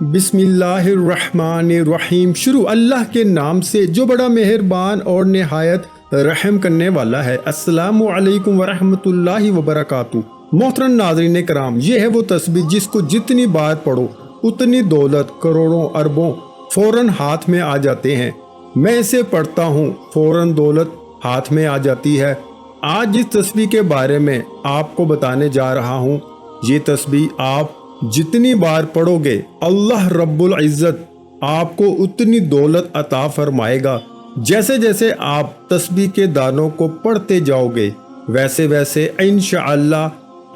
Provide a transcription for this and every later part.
बिस्मिल्लाहिर्रहमानिर्रहीम। शुरू अल्लाह के नाम से जो बड़ा मेहरबान और निहायत रहम करने वाला है। अस्सलामु अलैकुम वरहमतुल्लाहि वबरकातुहू। मोहतरम नाज़रीन कराम, ये है वो तस्बीह जिसको जितनी बार पढ़ो उतनी दौलत करोड़ों अरबों फ़ौरन हाथ में आ जाते हैं। मैं इसे पढ़ता हूँ, फ़ौरन दौलत हाथ में आ जाती है। आज जिस तस्बीह के बारे में आपको बताने जा रहा हूँ, ये तस्बीह आप जितनी बार पढ़ोगे अल्लाह रब्बुल इज़्ज़त आपको उतनी दौलत अता फरमाएगा। जैसे जैसे आप तस्बीह के दानों को पढ़ते जाओगे वैसे वैसे इंशाअल्लाह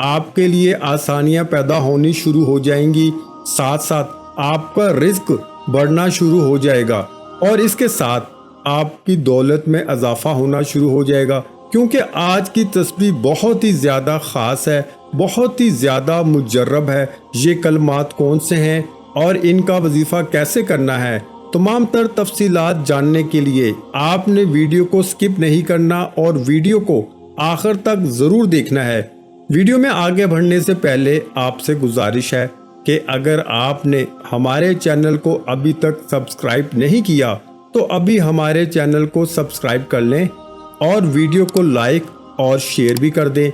आपके लिए आसानियां पैदा होनी शुरू हो जाएंगी, साथ साथ आपका रिज्क बढ़ना शुरू हो जाएगा और इसके साथ आपकी दौलत में इजाफा होना शुरू हो जाएगा। क्योंकि आज की तस्बीह बहुत ही ज़्यादा ख़ास है, बहुत ही ज़्यादा मुजर्रब है। ये कलमात कौन से हैं और इनका वजीफ़ा कैसे करना है, तमाम तर तफसीलात जानने के लिए आपने वीडियो को स्किप नहीं करना और वीडियो को आखिर तक ज़रूर देखना है। वीडियो में आगे बढ़ने से पहले आपसे गुजारिश है कि अगर आपने हमारे चैनल को अभी तक सब्सक्राइब नहीं किया तो अभी हमारे चैनल को सब्सक्राइब कर लें और वीडियो को लाइक और शेयर भी कर दें।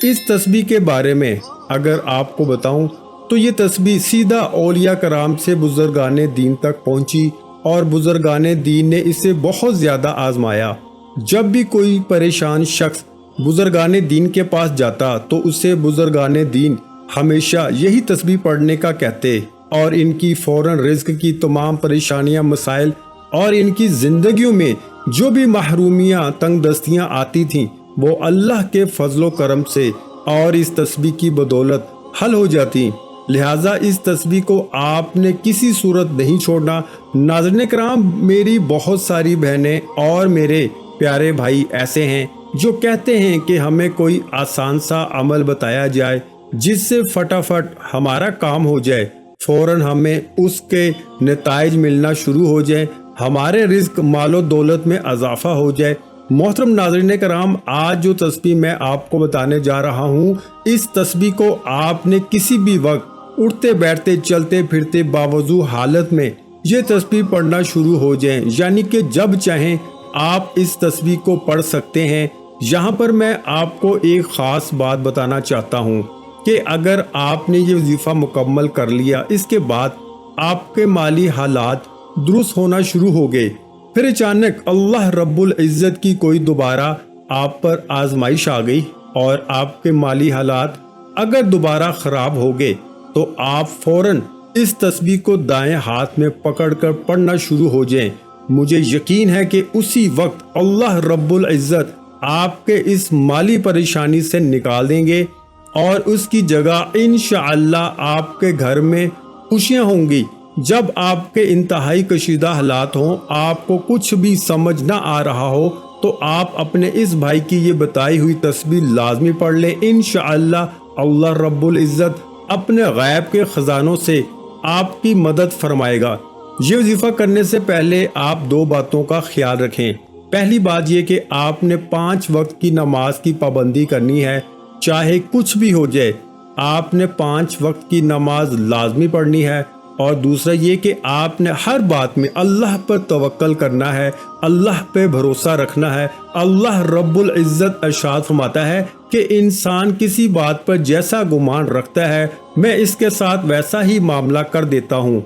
इस तस्बीह के बारे में अगर आपको बताऊं तो ये तस्बीह सीधा औलिया कराम से बुजुर्गाने दीन तक पहुंची और बुजुर्गाने दीन ने इसे बहुत ज़्यादा आजमाया। जब भी कोई परेशान शख्स बुजुर्गाने दीन के पास जाता तो उसे बुजुर्गाने दीन हमेशा यही तस्बीह पढ़ने का कहते और इनकी फ़ौरन रिज़्क की तमाम परेशानियां, मसाइल और इनकी ज़िंदगियों में जो भी महरूमियाँ, तंगदस्तियाँ आती थीं वो अल्लाह के फजलो करम से और इस तस्बीह की बदौलत हल हो जाती। लिहाजा इस तस्बीह को आपने किसी सूरत नहीं छोड़ना। नाज़रीन कराम, मेरी बहुत सारी बहनें और मेरे प्यारे भाई ऐसे हैं जो कहते हैं कि हमें कोई आसान सा अमल बताया जाए जिससे फटाफट हमारा काम हो जाए, फ़ौरन हमें उसके नताइज मिलना शुरू हो जाए, हमारे रिज़्क मालो दौलत में इजाफा हो जाए। मोहतरम नाज़रीन कराम, आज जो तस्बीह मैं आपको बताने जा रहा हूँ, इस तस्बीह को आपने किसी भी वक्त उठते बैठते चलते फिरते बावजूद हालत में ये तस्बीह पढ़ना शुरू हो जाए, यानी कि जब चाहें आप इस तस्बीह को पढ़ सकते हैं। यहाँ पर मैं आपको एक ख़ास बात बताना चाहता हूँ कि अगर आपने ये वजीफ़ा मुकम्मल कर लिया, इसके बाद आपके माली हालात दुरुस्त होना शुरू हो गए, फिर अचानक अल्लाह रब्बुल इज़्ज़त की कोई दोबारा आप पर आजमाइश आ गई और आपके माली हालात अगर दोबारा ख़राब हो गए तो आप फ़ौरन इस तस्बीह को दाएं हाथ में पकड़कर पढ़ना शुरू हो जाएं। मुझे यकीन है कि उसी वक्त अल्लाह रब्बुल इज़्ज़त आपके इस माली परेशानी से निकाल देंगे और उसकी जगह इंशाअल्लाह आपके घर में खुशियाँ होंगी। जब आपके इंतहाई कशीदा हालात हों, आपको कुछ भी समझ ना आ रहा हो, तो आप अपने इस भाई की ये बताई हुई तस्बीह लाजमी पढ़ लें। इंशाअल्लाह अल्लाह रब्बुल इज़्ज़त अपने गैब के ख़जानों से आपकी मदद फरमाएगा। ये वजीफ़ा करने से पहले आप दो बातों का ख्याल रखें। पहली बात ये कि आपने 5 वक्त की नमाज की पाबंदी करनी है, चाहे कुछ भी हो जाए आपने 5 वक्त की नमाज लाजमी पढ़नी है। और दूसरा ये कि आपने हर बात में अल्लाह पर तवक्कल करना है, अल्लाह पे भरोसा रखना है। अल्लाह रब्बुल इज़्ज़त इरशाद फरमाता है कि इंसान किसी बात पर जैसा गुमान रखता है मैं इसके साथ वैसा ही मामला कर देता हूँ।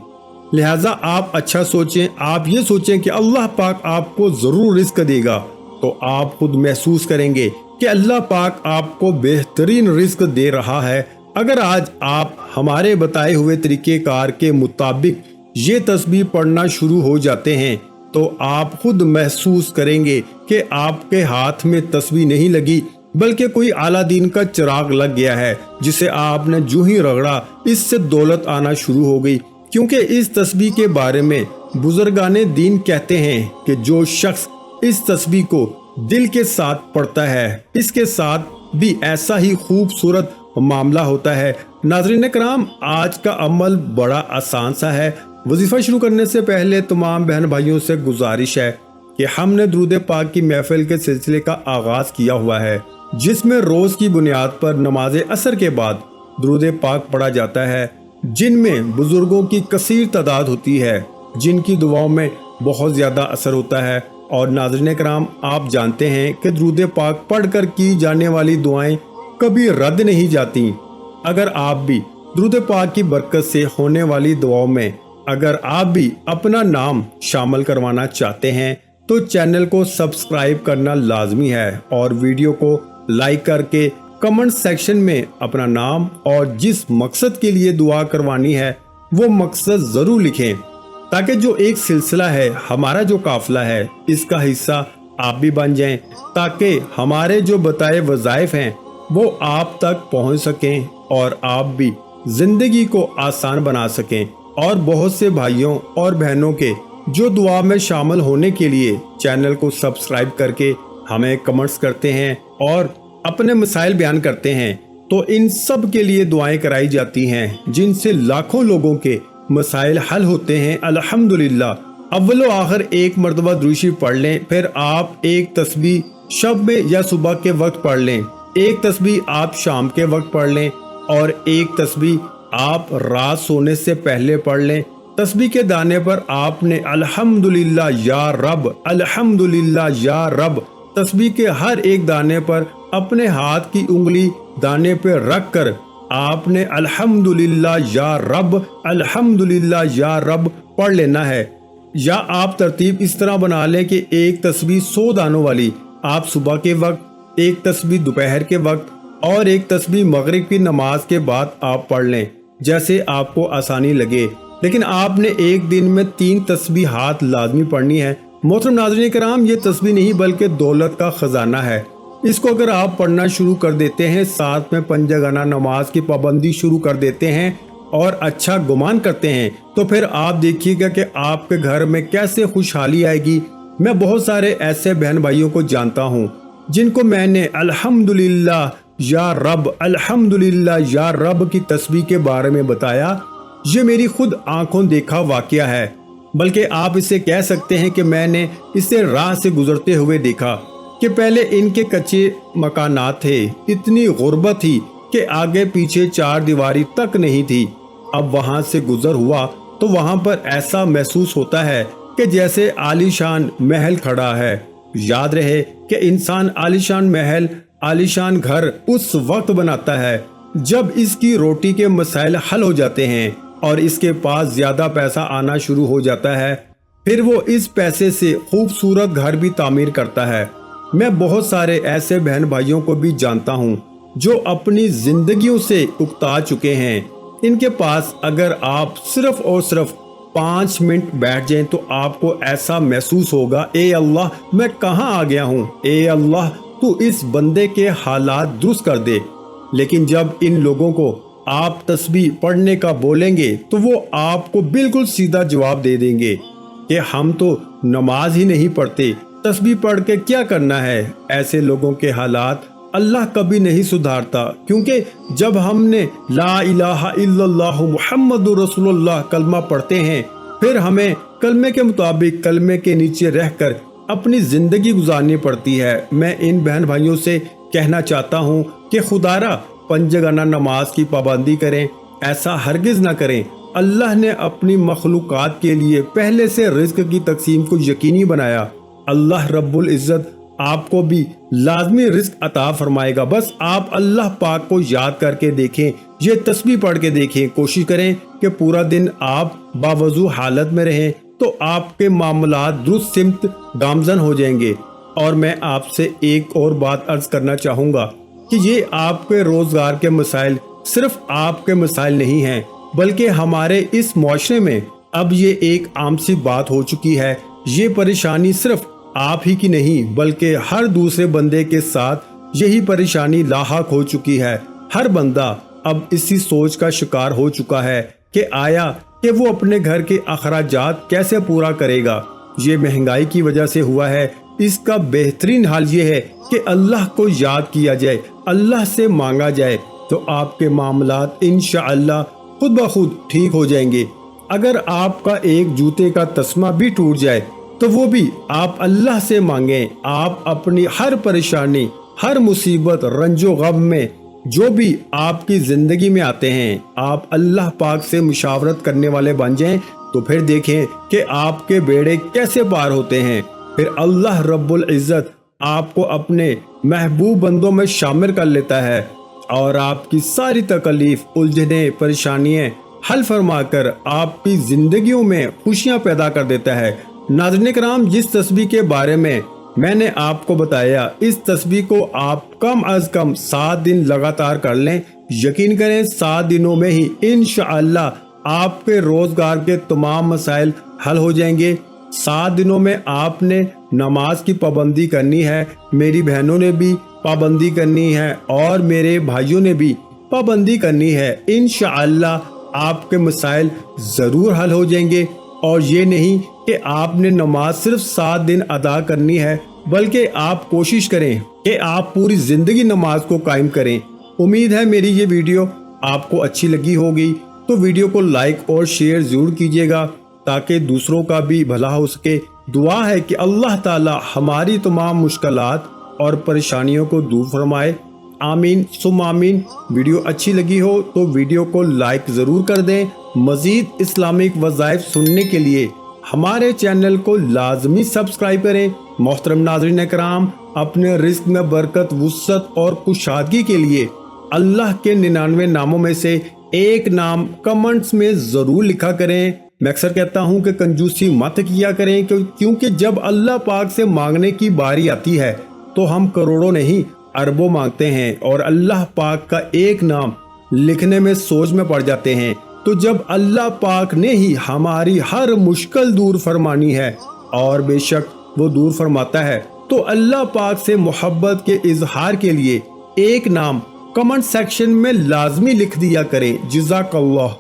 लिहाजा आप अच्छा सोचें, आप ये सोचें कि अल्लाह पाक आपको ज़रूर रिज़्क देगा, तो आप खुद महसूस करेंगे कि अल्लाह पाक आपको बेहतरीन रिज़्क दे रहा है। अगर आज आप हमारे बताए हुए तरीक़ेकार के मुताबिक ये तस्बीह पढ़ना शुरू हो जाते हैं तो आप खुद महसूस करेंगे कि आपके हाथ में तस्बीह नहीं लगी बल्कि कोई आला दीन का चिराग लग गया है जिसे आपने जो ही रगड़ा इससे दौलत आना शुरू हो गई। क्योंकि इस तस्बीह के बारे में बुजुर्गाने दीन कहते हैं कि जो शख्स इस तस्बीह को दिल के साथ पढ़ता है इसके साथ भी ऐसा ही खूबसूरत मामला होता है। नाज़रीन कराम, आज का अमल बड़ा आसान सा है। वजीफ़ा शुरू करने से पहले तमाम बहन भाइयों से गुजारिश है कि हमने दुरूद पाक की महफिल के सिलसिले का आगाज़ किया हुआ है जिसमें रोज़ की बुनियाद पर नमाज असर के बाद दुरूद पाक पढ़ा जाता है। جن میں بزرگوں کی کثیر تعداد ہوتی ہے، جن کی دعاؤں میں بہت زیادہ اثر ہوتا ہے۔ اور ناظرین کرام، آپ جانتے ہیں کہ درود پاک پڑھ کر کی جانے والی دعائیں کبھی رد نہیں جاتی۔ اگر آپ بھی درود پاک کی برکت سے ہونے والی دعاؤں میں اگر آپ بھی اپنا نام شامل کروانا چاہتے ہیں تو چینل کو سبسکرائب کرنا لازمی ہے، اور ویڈیو کو لائک کر کے کمنٹ سیکشن میں اپنا نام اور جس مقصد کے لیے دعا کروانی ہے وہ مقصد ضرور لکھیں، تاکہ جو ایک سلسلہ ہے، ہمارا جو قافلہ ہے، اس کا حصہ آپ بھی بن جائیں، تاکہ ہمارے جو بتائے وظائف ہیں وہ آپ تک پہنچ سکیں اور آپ بھی زندگی کو آسان بنا سکیں۔ اور بہت سے بھائیوں اور بہنوں کے جو دعا میں شامل ہونے کے لیے چینل کو سبسکرائب کر کے ہمیں کمنٹس کرتے ہیں اور اپنے مسائل بیان کرتے ہیں، تو ان سب کے لیے دعائیں کرائی جاتی ہیں، جن سے لاکھوں لوگوں کے مسائل حل ہوتے ہیں الحمدللہ۔ اول و آخر ایک مرتبہ درود شریف پڑھ لیں، پھر آپ ایک تسبیح شب میں یا صبح کے وقت پڑھ لیں، ایک تسبیح آپ شام کے وقت پڑھ لیں، اور ایک تسبیح آپ رات سونے سے پہلے پڑھ لیں۔ تسبیح کے دانے پر آپ نے الحمدللہ یا رب، الحمدللہ یا رب، تسبیح کے ہر ایک دانے پر اپنے ہاتھ کی انگلی دانے پہ رکھ کر آپ نے الحمدللہ یا رب، الحمدللہ یا رب پڑھ لینا ہے۔ یا آپ ترتیب اس طرح بنا لیں کہ ایک تسبیح 100 دانوں والی آپ صبح کے وقت، ایک تسبیح دوپہر کے وقت، اور ایک تسبیح مغرب کی نماز کے بعد آپ پڑھ لیں، جیسے آپ کو آسانی لگے۔ لیکن آپ نے ایک دن میں 3 تسبیحات لازمی پڑھنی ہے۔ محترم ناظرین کرام، یہ تسبیح نہیں بلکہ دولت کا خزانہ ہے۔ اس کو اگر آپ پڑھنا شروع کر دیتے ہیں، ساتھ میں 5 جگانہ نماز کی پابندی شروع کر دیتے ہیں اور اچھا گمان کرتے ہیں، تو پھر آپ دیکھیے گا کہ آپ کے گھر میں کیسے خوشحالی آئے گی۔ میں بہت سارے ایسے بہن بھائیوں کو جانتا ہوں جن کو میں نے الحمدللہ یا رب، الحمدللہ یا رب کی تسبیح کے بارے میں بتایا۔ یہ میری خود آنکھوں دیکھا واقعہ ہے، بلکہ آپ اسے کہہ سکتے ہیں کہ میں نے اسے راہ سے گزرتے ہوئے دیکھا کہ پہلے ان کے کچے مکانات تھے، اتنی غربت تھی کہ آگے پیچھے 4 دیواری تک نہیں تھی۔ اب وہاں سے گزر ہوا تو وہاں پر ایسا محسوس ہوتا ہے کہ جیسے عالیشان محل کھڑا ہے۔ یاد رہے کہ انسان عالیشان محل، عالیشان گھر اس وقت بناتا ہے جب اس کی روٹی کے مسائل حل ہو جاتے ہیں اور اس کے پاس زیادہ پیسہ آنا شروع ہو جاتا ہے، پھر وہ اس پیسے سے خوبصورت گھر بھی تعمیر کرتا ہے۔ میں بہت سارے ایسے بہن بھائیوں کو بھی جانتا ہوں جو اپنی زندگیوں سے اکتا چکے ہیں۔ ان کے پاس اگر آپ صرف اور صرف 5 منٹ بیٹھ جائیں تو آپ کو ایسا محسوس ہوگا، اے اللہ میں کہاں آ گیا ہوں، اے اللہ تو اس بندے کے حالات درست کر دے۔ لیکن جب ان لوگوں کو آپ تسبیح پڑھنے کا بولیں گے تو وہ آپ کو بالکل سیدھا جواب دے دیں گے کہ ہم تو نماز ہی نہیں پڑھتے، تسبیح پڑھ کے کیا کرنا ہے۔ ایسے لوگوں کے حالات اللہ کبھی نہیں سدھارتا، کیونکہ جب ہم نے لا الہ الا اللہ محمد رسول اللہ کلمہ پڑھتے ہیں، پھر ہمیں کلمے کے مطابق کلمے کے نیچے رہ کر اپنی زندگی گزارنی پڑتی ہے۔ میں ان بہن بھائیوں سے کہنا چاہتا ہوں کہ خدا را 5 جگانہ نماز کی پابندی کریں، ایسا ہرگز نہ کریں۔ اللہ نے اپنی مخلوقات کے لیے پہلے سے رزق کی تقسیم کو یقینی بنایا۔ اللہ رب العزت آپ کو بھی لازمی رزق عطا فرمائے گا۔ بس آپ اللہ پاک کو یاد کر کے دیکھیں، یہ تسبیح پڑھ کے دیکھیں، کوشش کریں کہ پورا دن آپ باوضو حالت میں رہیں تو آپ کے معاملات درست سمت گامزن ہو جائیں گے۔ اور میں آپ سے ایک اور بات عرض کرنا چاہوں گا کہ یہ آپ کے روزگار کے مسائل صرف آپ کے مسائل نہیں ہیں، بلکہ ہمارے اس معاشرے میں اب یہ ایک عام سی بات ہو چکی ہے۔ یہ پریشانی صرف آپ ہی کی نہیں بلکہ ہر دوسرے بندے کے ساتھ یہی پریشانی لاحق ہو چکی ہے۔ ہر بندہ اب اسی سوچ کا شکار ہو چکا ہے کہ آیا کہ وہ اپنے گھر کے اخراجات کیسے پورا کرے گا۔ یہ مہنگائی کی وجہ سے ہوا ہے۔ اس کا بہترین حل یہ ہے کہ اللہ کو یاد کیا جائے، اللہ سے مانگا جائے، تو آپ کے معاملات انشاءاللہ خود بخود ٹھیک ہو جائیں گے۔ اگر آپ کا ایک جوتے کا تسمہ بھی ٹوٹ جائے تو وہ بھی آپ اللہ سے مانگیں۔ آپ اپنی ہر پریشانی، ہر مصیبت، رنج و غم میں जो भी आपकी जिंदगी में आते हैं आप अल्लाह पाक से मुशावरत करने वाले बन जाएं, तो फिर देखें कि आपके बेड़े कैसे पार होते हैं। फिर अल्लाह रब्बुल इज़्ज़त आपको अपने महबूब बंदों में शामिल कर लेता है और आपकी सारी तकलीफ, उलझने, परेशानियां हल फरमाकर आपकी जिंदगियों में खुशियां पैदा कर देता है। नाज़रीन किराम, जिस तस्बीह के बारे में मैंने आपको बताया, इस तस्बीह को आप कम अज कम 7 दिन लगातार कर लें। यकीन करें 7 दिनों में ही इंशाअल्लाह आपके रोजगार के तमाम मसाइल हल हो जाएंगे। 7 दिनों में आपने नमाज की पाबंदी करनी है, मेरी बहनों ने भी पाबंदी करनी है और मेरे भाइयों ने भी पाबंदी करनी है। इंशाअल्लाह आपके मसाइल ज़रूर हल हो जाएंगे। और ये नहीं कि आपने नमाज सिर्फ 7 दिन अदा करनी है, बल्कि आप कोशिश करें कि आप पूरी ज़िंदगी नमाज को कायम करें। उम्मीद है मेरी ये वीडियो आपको अच्छी लगी होगी, तो वीडियो को लाइक और शेयर ज़रूर कीजिएगा ताकि दूसरों का भी भला हो सके। दुआ है कि अल्लाह ताला हमारी तमाम मुश्किलात और परेशानियों को दूर फरमाए। आमीन सुम आमीन। वीडियो अच्छी लगी हो तो वीडियो को लाइक ज़रूर कर दें। मज़ीद इस्लामिक वज़ाइफ सुनने के लिए हमारे चैनल को लाजमी सब्सक्राइब करें। मोहतरम नाज़रीन किराम, अपने रिस्क में बरकत, वुसअत और कुशादगी के लिए अल्लाह के 99 नामों में से एक नाम कमेंट्स में ज़रूर लिखा करें। मैं अक्सर कहता हूँ कि कंजूसी मत किया करें, क्योंकि जब अल्लाह पाक से मांगने की बारी आती है तो हम करोड़ों नहीं अरबों मांगते हैं और अल्लाह पाक का एक नाम लिखने में सोच में पड़ जाते हैं। तो जब अल्लाह पाक ने ही हमारी हर मुश्किल दूर फरमानी है, और बेशक वो दूर फरमाता है, तो अल्लाह पाक से मोहब्बत के इजहार के लिए एक नाम कमेंट सेक्शन में लाजमी लिख दिया करें। जज़ाकल्लाह।